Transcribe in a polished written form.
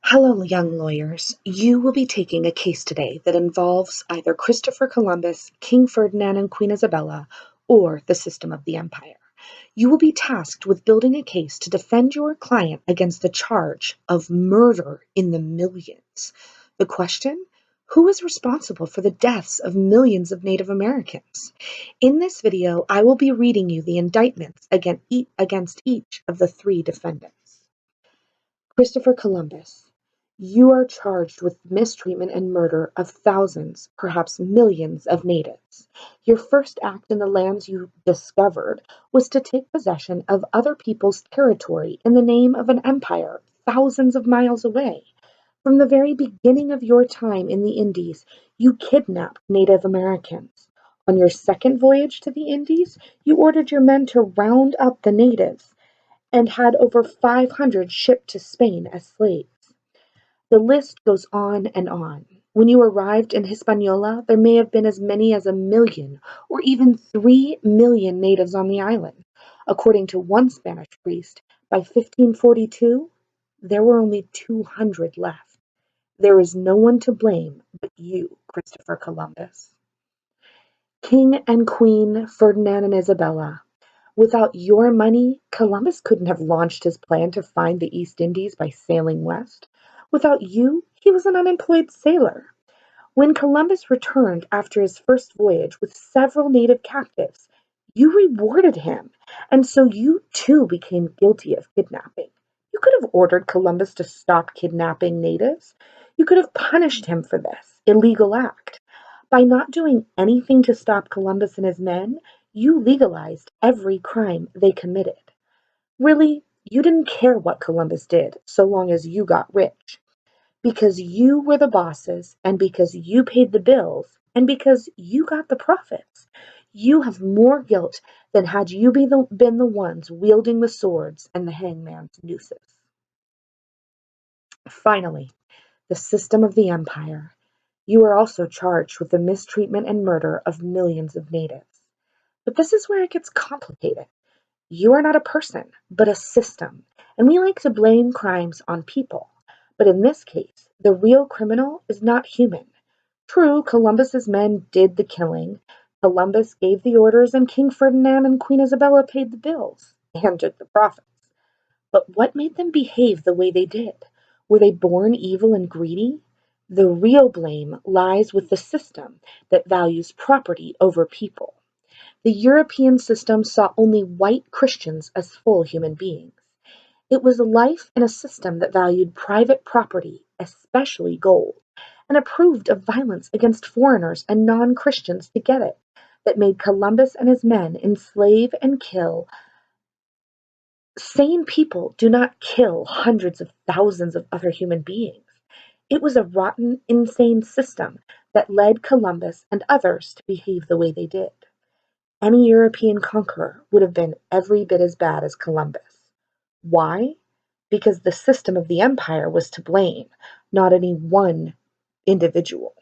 Hello, young lawyers. You will be taking a case today that involves either Christopher Columbus, King Ferdinand, and Queen Isabella, or the system of the empire. You will be tasked with building a case to defend your client against the charge of murder in the millions. The question? Who is responsible for the deaths of millions of Native Americans? In this video, I will be reading you the indictments against each of the three defendants. Christopher Columbus, you are charged with mistreatment and murder of thousands, perhaps millions of natives. Your first act in the lands you discovered was to take possession of other people's territory in the name of an empire thousands of miles away. From the very beginning of your time in the Indies, you kidnapped Native Americans. On your second voyage to the Indies, you ordered your men to round up the natives and had over 500 shipped to Spain as slaves. The list goes on and on. When you arrived in Hispaniola, there may have been as many as 1 million or even 3 million natives on the island. According to one Spanish priest, by 1542, there were only 200 left. There is no one to blame but you, Christopher Columbus. King and Queen Ferdinand and Isabella, without your money, Columbus couldn't have launched his plan to find the East Indies by sailing west. Without you, he was an unemployed sailor. When Columbus returned after his first voyage with several native captives, you rewarded him, and so you too became guilty of kidnapping. You could have ordered Columbus to stop kidnapping natives. You could have punished him for this illegal act. By not doing anything to stop Columbus and his men, you legalized every crime they committed. Really, you didn't care what Columbus did so long as you got rich. Because you were the bosses, and because you paid the bills, and because you got the profits. You have more guilt than had you been the ones wielding the swords and the hangman's nooses. Finally, the system of the empire. You are also charged with the mistreatment and murder of millions of natives. But this is where it gets complicated. You are not a person, but a system, and we like to blame crimes on people. But in this case, the real criminal is not human. True, Columbus's men did the killing. Columbus gave the orders, and King Ferdinand and Queen Isabella paid the bills and took the profits. But what made them behave the way they did? Were they born evil and greedy? The real blame lies with the system that values property over people. The European system saw only white Christians as full human beings. It was a life in a system that valued private property, especially gold, and approved of violence against foreigners and non-Christians to get it, that made Columbus and his men enslave and kill. Sane people do not kill hundreds of thousands of other human beings. It was a rotten, insane system that led Columbus and others to behave the way they did. Any European conqueror would have been every bit as bad as Columbus. Why? Because the system of the empire was to blame, not any one individual.